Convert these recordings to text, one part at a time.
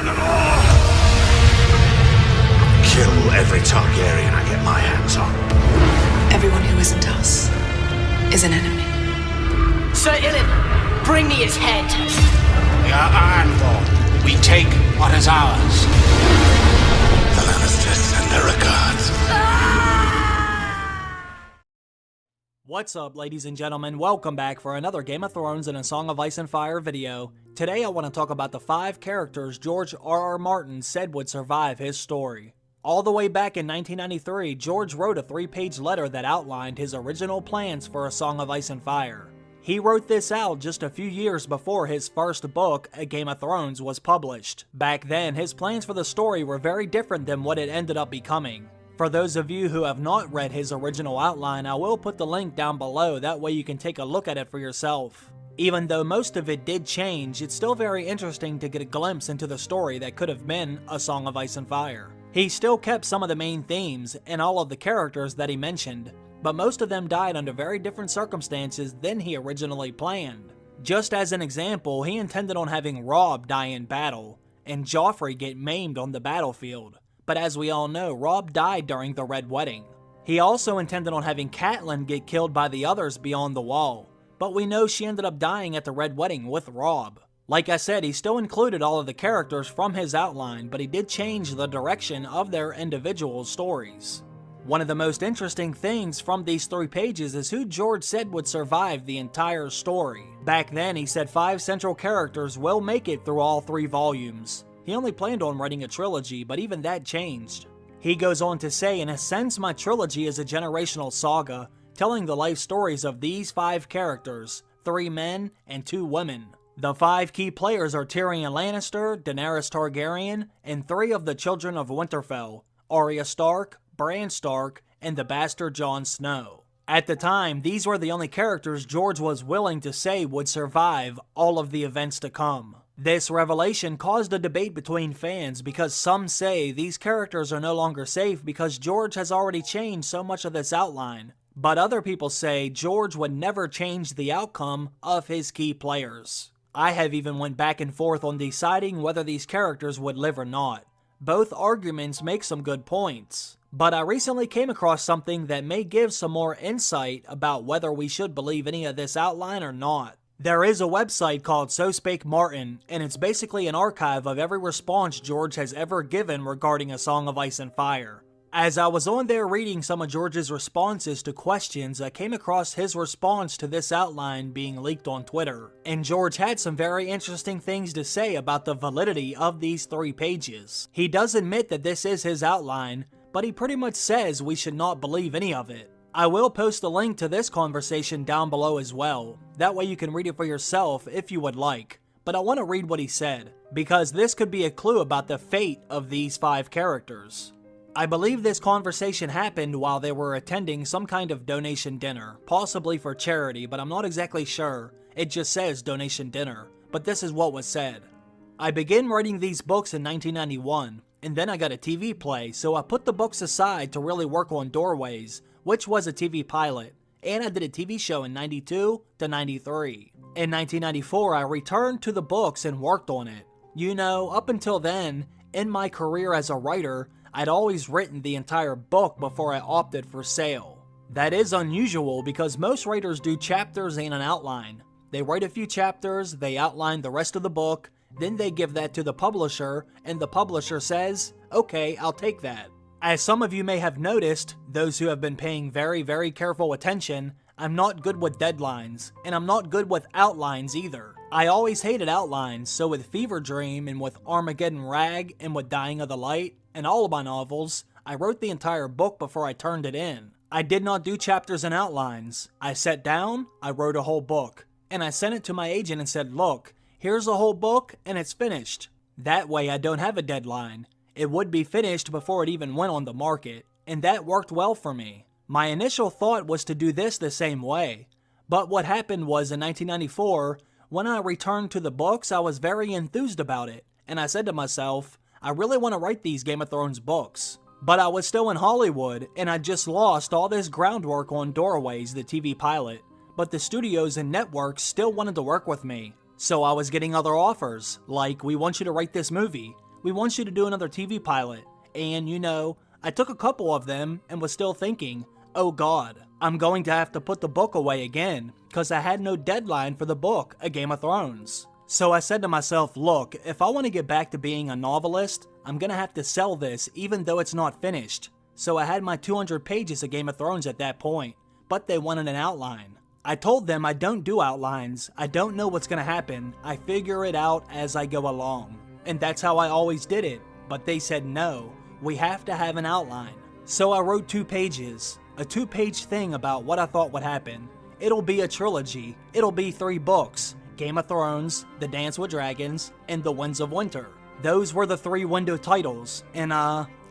burn them all! Kill every Targaryen I get my hands on. Everyone who isn't us is an enemy. Sir Ilyn, bring me his head. We are Ironborn. We take what is ours. The Lannisters send their regards. What's up, ladies and gentlemen? Welcome back for another Game of Thrones and A Song of Ice and Fire video. Today I want to talk about the 5 characters George R.R. Martin said would survive his story. All the way back in 1993, George wrote a 3-page letter that outlined his original plans for A Song of Ice and Fire. He wrote this out just a few years before his first book, A Game of Thrones, was published. Back then, his plans for the story were very different than what it ended up becoming. For those of you who have not read his original outline, I will put the link down below, that way you can take a look at it for yourself. Even though most of it did change, it's still very interesting to get a glimpse into the story that could have been A Song of Ice and Fire. He still kept some of the main themes and all of the characters that he mentioned, but most of them died under very different circumstances than he originally planned. Just as an example, he intended on having Robb die in battle, and Joffrey get maimed on the battlefield. But as we all know, Robb died during the Red Wedding. He also intended on having Catelyn get killed by the others beyond the wall, but we know she ended up dying at the Red Wedding with Robb. Like I said, he still included all of the characters from his outline, but he did change the direction of their individual stories. One of the most interesting things from these 3 pages is who George said would survive the entire story. Back then, he said 5 central characters will make it through all 3 volumes. He only planned on writing a trilogy, but even that changed. He goes on to say, in a sense, my trilogy is a generational saga, telling the life stories of these 5 characters, 3 men and 2 women. The 5 key players are Tyrion Lannister, Daenerys Targaryen, and 3 of the children of Winterfell, Arya Stark, Bran Stark, and the bastard Jon Snow. At the time, these were the only characters George was willing to say would survive all of the events to come. This revelation caused a debate between fans because some say these characters are no longer safe because George has already changed so much of this outline, but other people say George would never change the outcome of his key players. I have even went back and forth on deciding whether these characters would live or not. Both arguments make some good points, but I recently came across something that may give some more insight about whether we should believe any of this outline or not. There is a website called So Spake Martin, and it's basically an archive of every response George has ever given regarding A Song of Ice and Fire. As I was on there reading some of George's responses to questions, I came across his response to this outline being leaked on Twitter. And George had some very interesting things to say about the validity of these 3 pages. He does admit that this is his outline, but he pretty much says we should not believe any of it. I will post a link to this conversation down below as well. That way you can read it for yourself if you would like. But I want to read what he said, because this could be a clue about the fate of these 5 characters. I believe this conversation happened while they were attending some kind of donation dinner, possibly for charity, but I'm not exactly sure. It just says donation dinner, but this is what was said. I began writing these books in 1991, and then I got a TV play, so I put the books aside to really work on Doorways, which was a TV pilot, and I did a TV show in 92 to 93. In 1994, I returned to the books and worked on it. You know, up until then, in my career as a writer, I'd always written the entire book before I opted for sale. That is unusual because most writers do chapters and an outline. They write a few chapters, they outline the rest of the book, then they give that to the publisher, and the publisher says, okay, I'll take that. As some of you may have noticed, those who have been paying very careful attention, I'm not good with deadlines, and I'm not good with outlines either. I always hated outlines, so with Fever Dream and with Armageddon Rag and with Dying of the Light and all of my novels, I wrote the entire book before I turned it in. I did not do chapters and outlines. I sat down, I wrote a whole book, and I sent it to my agent and said, look, here's a whole book and it's finished. That way I don't have a deadline. It would be finished before it even went on the market, and that worked well for me. My initial thought was to do this the same way, but what happened was in 1994, when I returned to the books, I was very enthused about it, and I said to myself, I really want to write these Game of Thrones books. But I was still in Hollywood, and I just lost all this groundwork on Doorways, the TV pilot, but the studios and networks still wanted to work with me. So I was getting other offers, like, we want you to write this movie. we want you to do another TV pilot. And you know, I took a couple of them and was still thinking, oh god, I'm going to have to put the book away again, cause I had no deadline for the book, A Game of Thrones. So I said to myself, look, if I want to get back to being a novelist, I'm gonna have to sell this even though it's not finished. So I had my 200 pages of Game of Thrones at that point, but they wanted an outline. I told them I don't do outlines, I don't know what's gonna happen, I figure it out as I go along. And that's how I always did it, but they said no, we have to have an outline. So I wrote 2 pages, a 2-page thing about what I thought would happen. It'll be a trilogy, it'll be 3 books, Game of Thrones, The Dance with Dragons, and The Winds of Winter. Those were the 3 window titles, and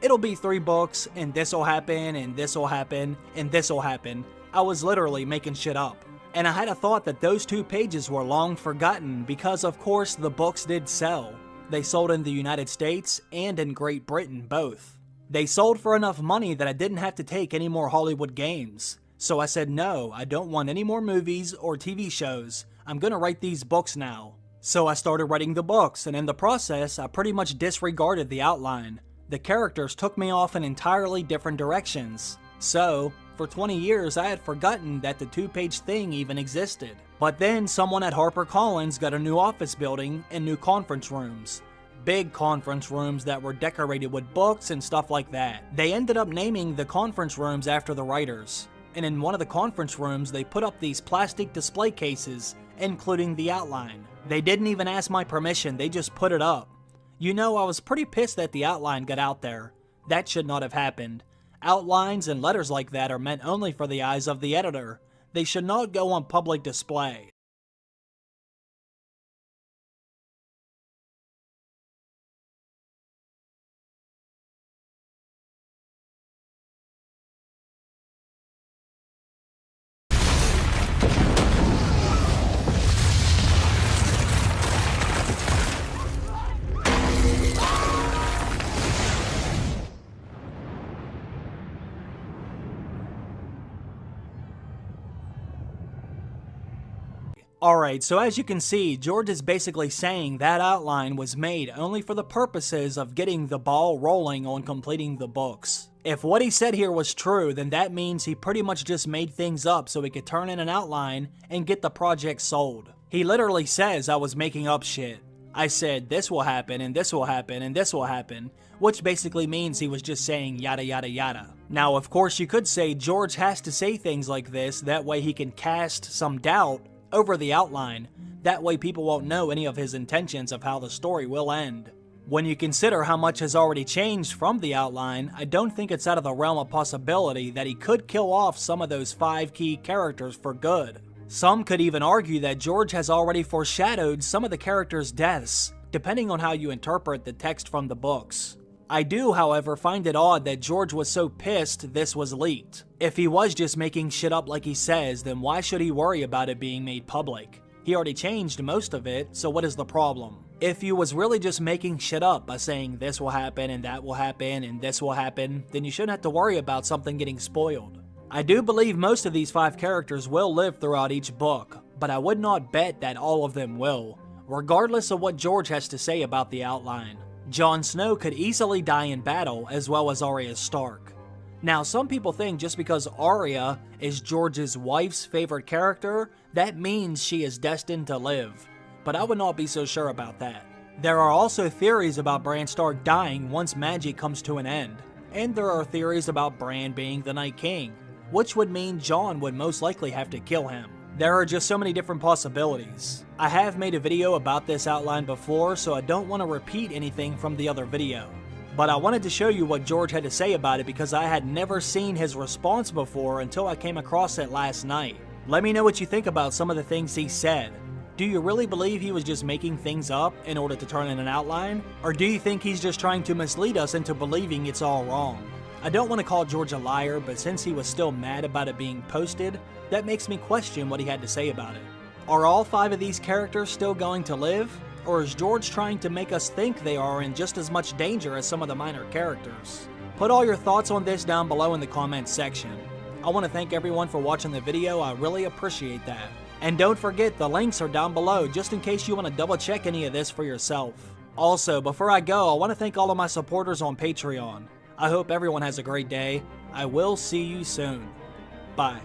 it'll be 3 books, and this'll happen, and this'll happen, and this'll happen. I was literally making shit up. And I had a thought that those 2 pages were long forgotten because of course the books did sell. They sold in the United States and in Great Britain both. They sold for enough money that I didn't have to take any more Hollywood games. So I said no, I don't want any more movies or TV shows. I'm gonna write these books now. So I started writing the books, and in the process I pretty much disregarded the outline. The characters took me off in entirely different directions. So, for 20 years I had forgotten that the 2-page thing even existed. But then someone at HarperCollins got a new office building and new conference rooms. Big conference rooms that were decorated with books and stuff like that. They ended up naming the conference rooms after the writers. And in one of the conference rooms they put up these plastic display cases, including the outline. They didn't even ask my permission, they just put it up. You know, I was pretty pissed that the outline got out there. That should not have happened. Outlines and letters like that are meant only for the eyes of the editor. They should not go on public display. Alright, so as you can see, George is basically saying that outline was made only for the purposes of getting the ball rolling on completing the books. If what he said here was true, then that means he pretty much just made things up so he could turn in an outline and get the project sold. He literally says I was making up shit. I said this will happen and this will happen and this will happen, which basically means he was just saying yada yada yada. Now of course you could say George has to say things like this, that way he can cast some doubt over the outline, that way people won't know any of his intentions of how the story will end. When you consider how much has already changed from the outline, I don't think it's out of the realm of possibility that he could kill off some of those 5 key characters for good. Some could even argue that George has already foreshadowed some of the characters' deaths, depending on how you interpret the text from the books. I do, however, find it odd that George was so pissed this was leaked. If he was just making shit up like he says, then why should he worry about it being made public? He already changed most of it, so what is the problem? If he was really just making shit up by saying this will happen and that will happen and this will happen, then you shouldn't have to worry about something getting spoiled. I do believe most of these 5 characters will live throughout each book, but I would not bet that all of them will, regardless of what George has to say about the outline. Jon Snow could easily die in battle, as well as Arya Stark. Now, some people think just because Arya is George's wife's favorite character, that means she is destined to live. But I would not be so sure about that. There are also theories about Bran Stark dying once magic comes to an end. And there are theories about Bran being the Night King, which would mean Jon would most likely have to kill him. There are just so many different possibilities. I have made a video about this outline before, so I don't want to repeat anything from the other video. But I wanted to show you what George had to say about it because I had never seen his response before until I came across it last night. Let me know what you think about some of the things he said. Do you really believe he was just making things up in order to turn in an outline? Or do you think he's just trying to mislead us into believing it's all wrong? I don't want to call George a liar, but since he was still mad about it being posted, that makes me question what he had to say about it. Are all 5 of these characters still going to live? Or is George trying to make us think they are in just as much danger as some of the minor characters? Put all your thoughts on this down below in the comments section. I want to thank everyone for watching the video, I really appreciate that. And don't forget, the links are down below just in case you want to double check any of this for yourself. Also, before I go, I want to thank all of my supporters on Patreon. I hope everyone has a great day. I will see you soon. Bye.